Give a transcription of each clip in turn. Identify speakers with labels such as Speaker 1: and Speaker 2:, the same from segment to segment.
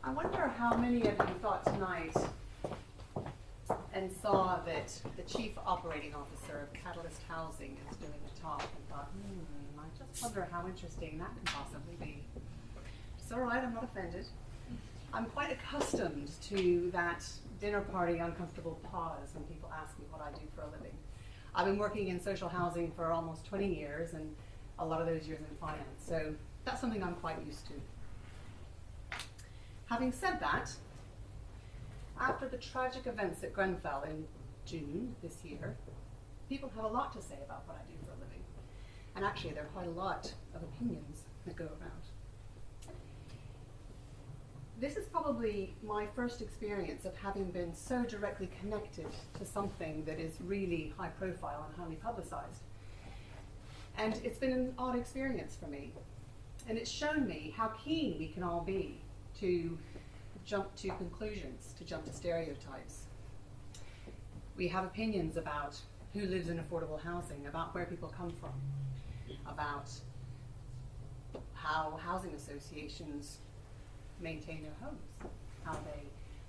Speaker 1: I wonder how many of you thought tonight and saw that the Chief Operating Officer of Catalyst Housing is doing a talk and thought, I just wonder how interesting that can possibly be. It's all right, I'm not offended. I'm quite accustomed to that dinner party uncomfortable pause when people ask me what I do for a living. I've been working in social housing for almost 20 years and a lot of those years in finance, so that's something I'm quite used to. Having said that, after the tragic events at Grenfell in June this year, people have a lot to say about what I do for a living. And actually, there are quite a lot of opinions that go around. This is probably my first experience of having been so directly connected to something that is really high profile and highly publicized. And it's been an odd experience for me. And it's shown me how keen we can all be to jump to conclusions, to jump to stereotypes. We have opinions about who lives in affordable housing, about where people come from, about how housing associations maintain their homes, how they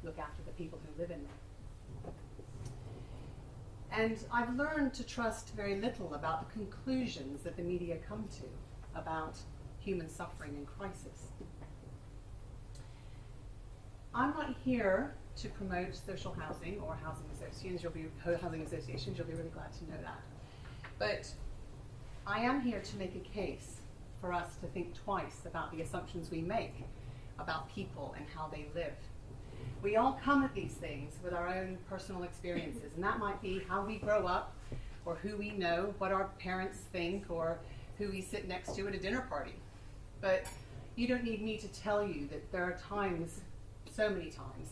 Speaker 1: look after the people who live in them. And I've learned to trust very little about the conclusions that the media come to about human suffering and crisis. I'm not here to promote social housing or housing associations. You'll be really glad to know that. But I am here to make a case for us to think twice about the assumptions we make about people and how they live. We all come at these things with our own personal experiences, and that might be how we grow up, or who we know, what our parents think, or who we sit next to at a dinner party. But you don't need me to tell you that there are times, so many times,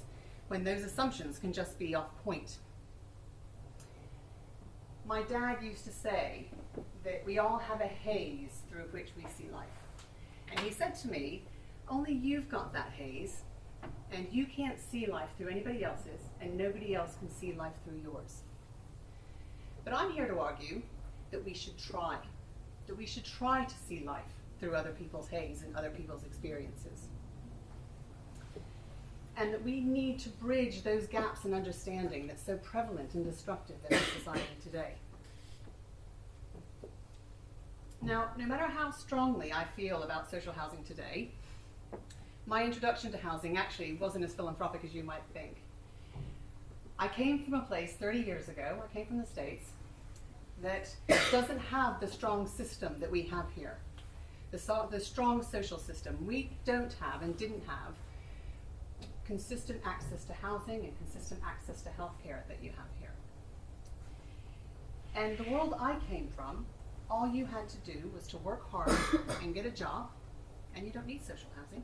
Speaker 1: when those assumptions can just be off point. My dad used to say that we all have a haze through which we see life. And he said to me, only you've got that haze, and you can't see life through anybody else's, and nobody else can see life through yours. But I'm here to argue that we should try to see life through other people's haze and other people's experiences. And that we need to bridge those gaps in understanding that's so prevalent and destructive in our society today. Now, no matter how strongly I feel about social housing today, my introduction to housing actually wasn't as philanthropic as you might think. I came from a place 30 years ago, I came from the States, that doesn't have the strong system that we have here. The strong social system. We don't have and didn't have consistent access to housing and consistent access to healthcare that you have here. And the world I came from, all you had to do was to work hard and get a job, and you don't need social housing.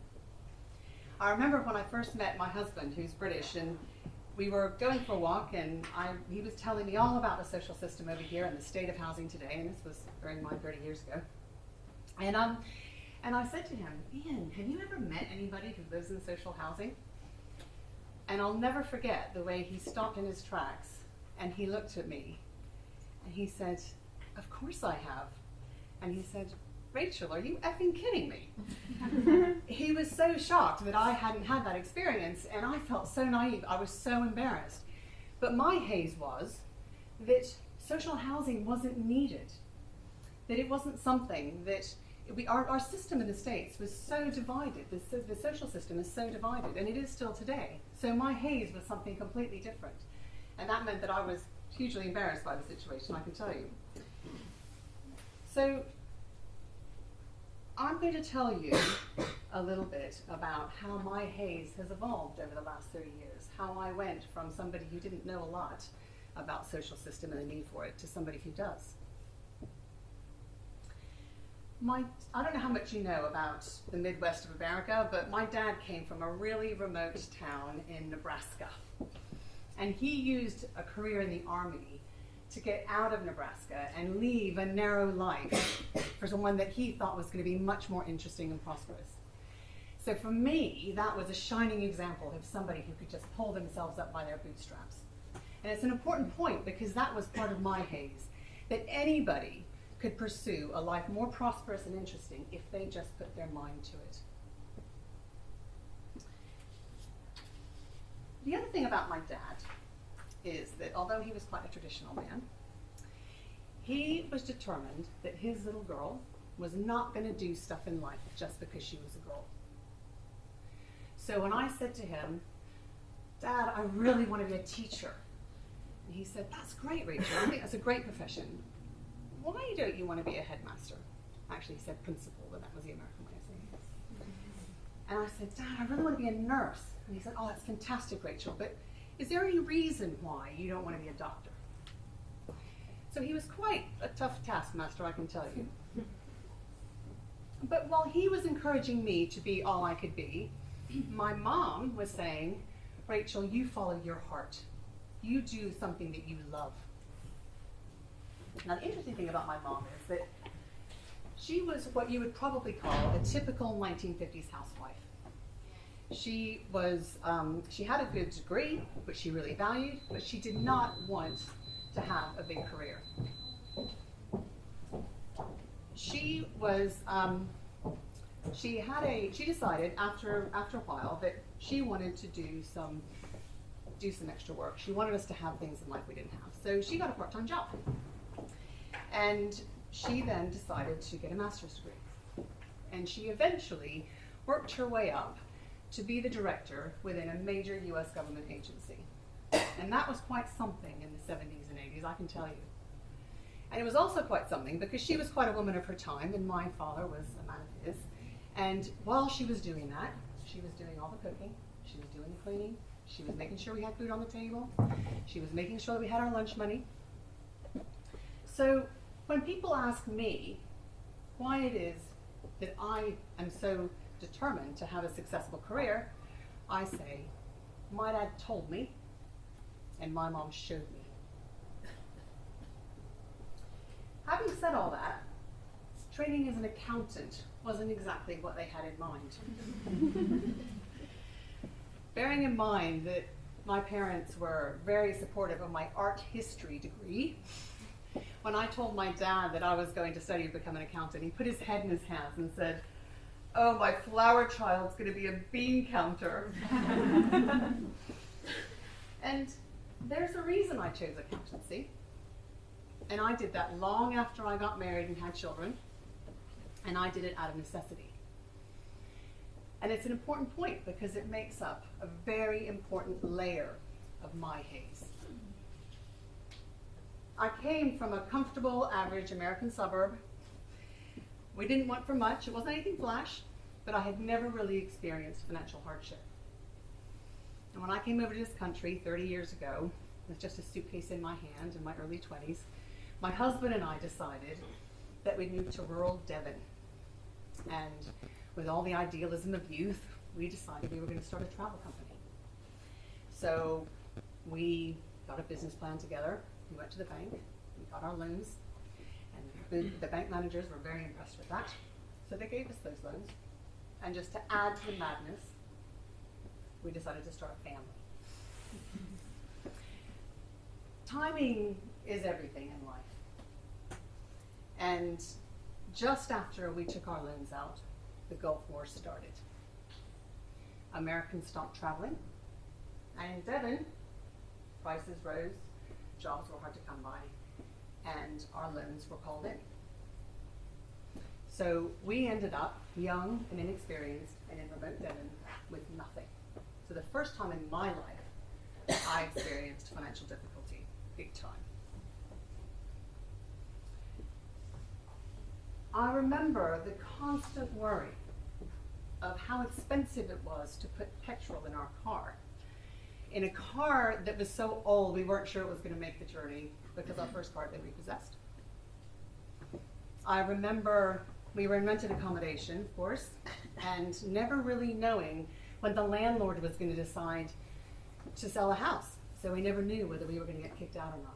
Speaker 1: I remember when I first met my husband, who's British, and we were going for a walk, and he was telling me all about the social system over here and the state of housing today, and this was during my 30 years ago. And I said to him, Ian, have you ever met anybody who lives in social housing? And I'll never forget the way he stopped in his tracks, and he looked at me, and he said, of course I have. And he said, Rachel, are you effing kidding me? He was so shocked that I hadn't had that experience, and I felt so naive. I was so embarrassed. But my haze was that social housing wasn't needed, that it wasn't something that our system in the States was so divided. The social system is so divided, and it is still today. So my haze was something completely different. And that meant that I was hugely embarrassed by the situation, I can tell you. So I'm going to tell you a little bit about how my haze has evolved over the last 30 years, how I went from somebody who didn't know a lot about social system and the need for it to somebody who does. I don't know how much you know about the Midwest of America, but my dad came from a really remote town in Nebraska. And he used a career in the Army to get out of Nebraska and leave a narrow life for someone that he thought was going to be much more interesting and prosperous. So for me, that was a shining example of somebody who could just pull themselves up by their bootstraps. And it's an important point because that was part of my haze, that anybody could pursue a life more prosperous and interesting if they just put their mind to it. The other thing about my dad is that although he was quite a traditional man, he was determined that his little girl was not going to do stuff in life just because she was a girl. So when I said to him, Dad, I really want to be a teacher, and he said, that's great, Rachel. I think that's a great profession. Why don't you want to be a headmaster? Actually, he said principal, but that was the American way of saying it. And I said, Dad, I really want to be a nurse. And he said, oh, that's fantastic, Rachel, but is there any reason why you don't want to be a doctor? So he was quite a tough taskmaster, I can tell you. But while he was encouraging me to be all I could be, my mom was saying, Rachel, you follow your heart. You do something that you love. Now, the interesting thing about my mom is that she was what you would probably call a typical 1950s housewife. She was, she had a good degree, which she really valued, but she did not want to have a big career. She was, she decided after a while that she wanted to do some extra work. She wanted us to have things in life we didn't have. So she got a part-time job. And she then decided to get a master's degree. And she eventually worked her way up to be the director within a major US government agency. And that was quite something in the 70s and 80s, I can tell you. And it was also quite something because she was quite a woman of her time, and my father was a man of his. And while she was doing that, she was doing all the cooking, she was doing the cleaning, she was making sure we had food on the table, she was making sure that we had our lunch money. So when people ask me why it is that I am so determined to have a successful career, I say, my dad told me, and my mom showed me. Having said all that, training as an accountant wasn't exactly what they had in mind. Bearing in mind that my parents were very supportive of my art history degree, when I told my dad that I was going to study to become an accountant, he put his head in his hands and said, oh, my flower child's going to be a bean counter. And there's a reason I chose accountancy. And I did that long after I got married and had children. And I did it out of necessity. And it's an important point because it makes up a very important layer of my haze. I came from a comfortable, average American suburb. We didn't want for much. It wasn't anything flash, but I had never really experienced financial hardship. And when I came over to this country 30 years ago, with just a suitcase in my hand in my early 20s, my husband and I decided that we'd move to rural Devon. And with all the idealism of youth, we decided we were going to start a travel company. So we got a business plan together. We went to the bank, we got our loans, and the bank managers were very impressed with that. So they gave us those loans. And just to add to the madness, we decided to start a family. Timing is everything in life. And just after we took our loans out, the Gulf War started. Americans stopped traveling, and in Devon, prices rose, jobs were hard to come by, and our loans were called in. So we ended up young and inexperienced and in remote Devon with nothing. So the first time in my life, I experienced financial difficulty, big time. I remember the constant worry of how expensive it was to put petrol in our car. In a car that was so old, we weren't sure it was going to make the journey because our first car had been repossessed. I remember we were in rented accommodation, of course, and never really knowing when the landlord was going to decide to sell a house. So we never knew whether we were going to get kicked out or not.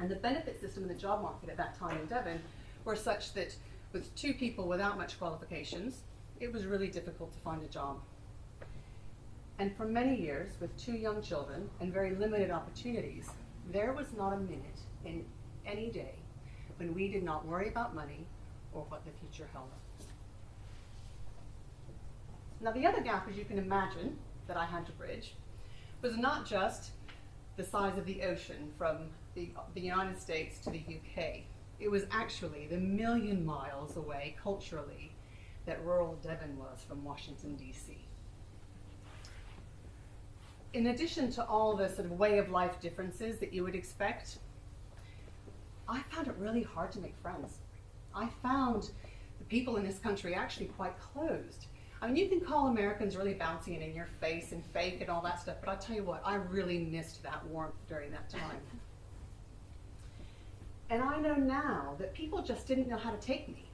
Speaker 1: And the benefit system in the job market at that time in Devon were such that with two people without much qualifications, it was really difficult to find a job. And for many years, with two young children and very limited opportunities, there was not a minute in any day when we did not worry about money or what the future held. Now the other gap, as you can imagine, that I had to bridge was not just the size of the ocean from the United States to the UK. It was actually the 1,000,000 miles away culturally that rural Devon was from Washington, D.C. In addition to all the sort of way of life differences that you would expect, I found it really hard to make friends. I found the people in this country actually quite closed. I mean, you can call Americans really bouncy and in your face and fake and all that stuff, but I'll tell you what, I really missed that warmth during that time. And I know now that people just didn't know how to take me.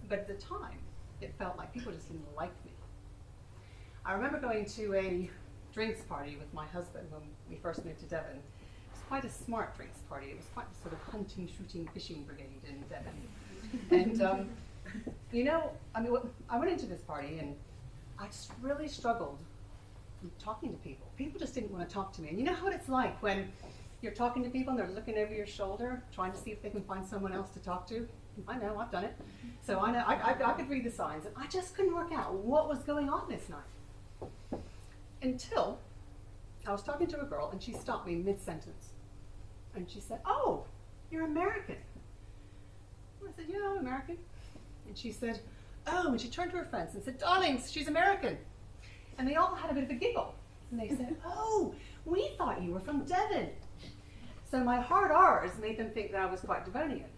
Speaker 1: But at the time, it felt like people just didn't like me. I remember going to a drinks party with my husband when we first moved to Devon. It was quite a smart drinks party. It was quite a sort of hunting, shooting, fishing brigade in Devon. And, you know, I went into this party and I just really struggled with talking to people. People just didn't want to talk to me. And you know what it's like when you're talking to people and they're looking over your shoulder, trying to see if they can find someone else to talk to? I know, I've done it. So I know, I could read the signs, and I just couldn't work out what was going on this night. Until I was talking to a girl and she stopped me mid-sentence. And she said, "Oh, you're American." I said, "Yeah, I'm American." And she said, "Oh," and she turned to her friends and said, "Darlings, she's American." And they all had a bit of a giggle. And they said, "Oh, we thought you were from Devon." So my hard R's made them think that I was quite Devonian.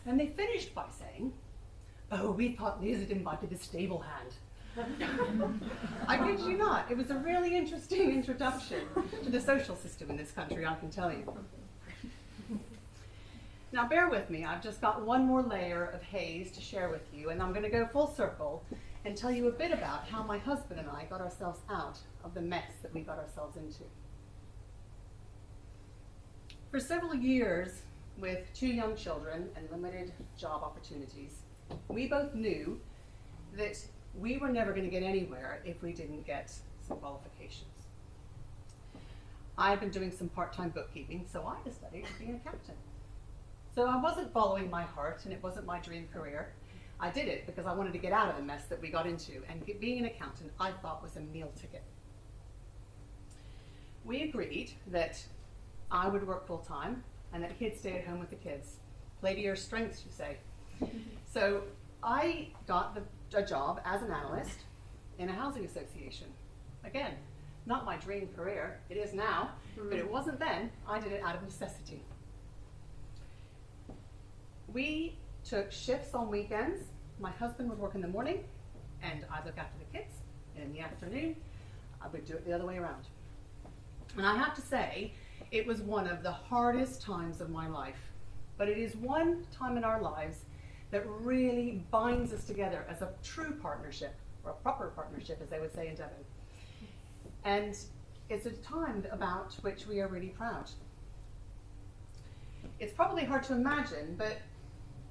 Speaker 1: And they finished by saying, "Oh, we thought Liz had invited the stable hand." I kid you not, it was a really interesting introduction to the social system in this country, I can tell you. Now bear with me, I've just got one more layer of haze to share with you, and I'm going to go full circle and tell you a bit about how my husband and I got ourselves out of the mess that we got ourselves into. For several years, with 2 young children and limited job opportunities, we both knew that we were never going to get anywhere if we didn't get some qualifications. I had been doing some part-time bookkeeping, so I decided to be an accountant. So I wasn't following my heart, and it wasn't my dream career. I did it because I wanted to get out of the mess that we got into, and being an accountant I thought was a meal ticket. We agreed that I would work full-time and that he'd stay at home with the kids. Play to your strengths, you say. So I got a job as an analyst in a housing association. Again, not my dream career. It is now, but it wasn't then. I did it out of necessity. We took shifts on weekends. My husband would work in the morning, and I'd look after the kids. And in the afternoon, I would do it the other way around. And I have to say, it was one of the hardest times of my life. But it is one time in our lives that really binds us together as a true partnership, or a proper partnership, as they would say in Devon. And it's a time about which we are really proud. It's probably hard to imagine, but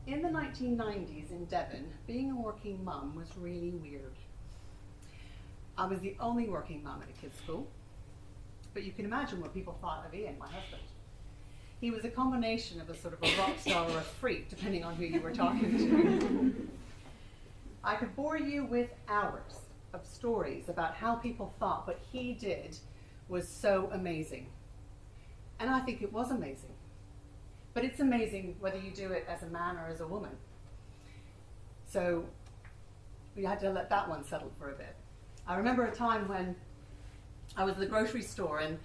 Speaker 1: in the 1990s in Devon, being a working mum was really weird. I was the only working mum at a kids' school, but you can imagine what people thought of Ian, my husband. He was a combination of a sort of a rock star or a freak, depending on who you were talking to. I could bore you with hours of stories about how people thought what he did was so amazing. And I think it was amazing. But it's amazing whether you do it as a man or as a woman. So we had to let that one settle for a bit. I remember a time when I was at the grocery store and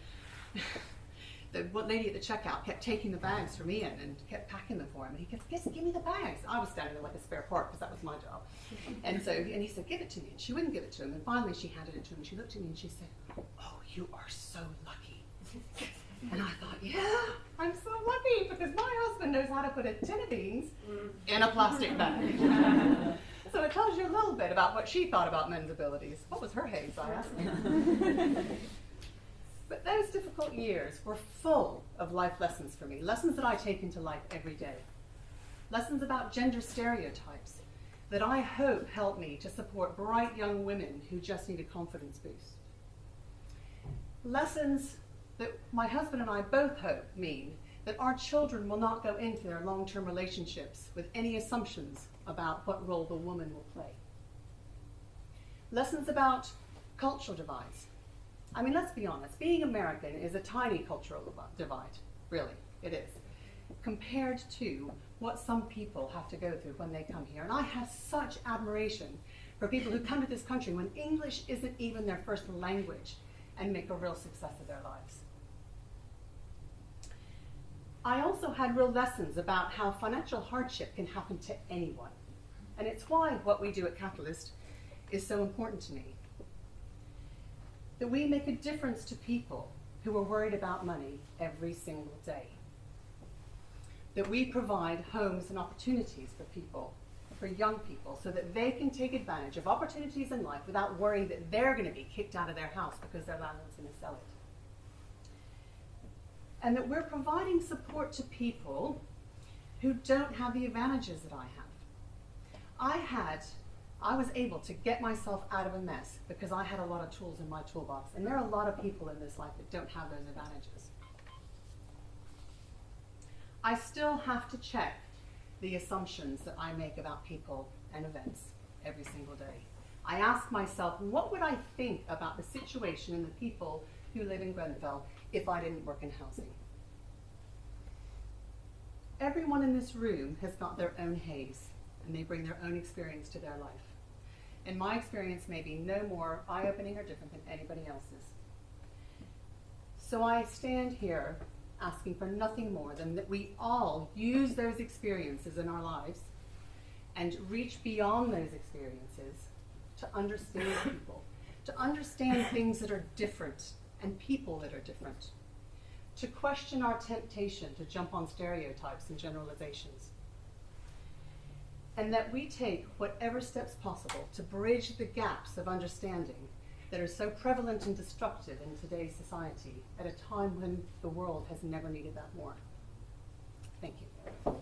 Speaker 1: the lady at the checkout kept taking the bags from Ian and kept packing them for him. And he kept, "Give me the bags." I was standing there like a spare part because that was my job. And he said, "Give it to me." And she wouldn't give it to him. And finally she handed it to him. And she looked at me and she said, "Oh, you are so lucky." And I thought, yeah, I'm so lucky because my husband knows how to put a tin of beans in a plastic bag. So it tells you a little bit about what she thought about men's abilities. What was her haze, I asked. But those difficult years were full of life lessons for me, lessons that I take into life every day. Lessons about gender stereotypes that I hope help me to support bright young women who just need a confidence boost. Lessons that my husband and I both hope mean that our children will not go into their long-term relationships with any assumptions about what role the woman will play. Lessons about cultural divides, I mean, let's be honest, being American is a tiny cultural divide, really, it is, compared to what some people have to go through when they come here. And I have such admiration for people who come to this country when English isn't even their first language and make a real success of their lives. I also had real lessons about how financial hardship can happen to anyone. And it's why what we do at Catalyst is so important to me. That we make a difference to people who are worried about money every single day. That we provide homes and opportunities for people, for young people, so that they can take advantage of opportunities in life without worrying that they're going to be kicked out of their house because their landlord's going to sell it. And that we're providing support to people who don't have the advantages that I have. I was able to get myself out of a mess because I had a lot of tools in my toolbox. And there are a lot of people in this life that don't have those advantages. I still have to check the assumptions that I make about people and events every single day. I ask myself, what would I think about the situation and the people who live in Grenfell if I didn't work in housing? Everyone in this room has got their own haze, and they bring their own experience to their life. And my experience may be no more eye-opening or different than anybody else's. So I stand here asking for nothing more than that we all use those experiences in our lives and reach beyond those experiences to understand people, to understand things that are different and people that are different, to question our temptation to jump on stereotypes and generalizations, and that we take whatever steps possible to bridge the gaps of understanding that are so prevalent and destructive in today's society at a time when the world has never needed that more. Thank you.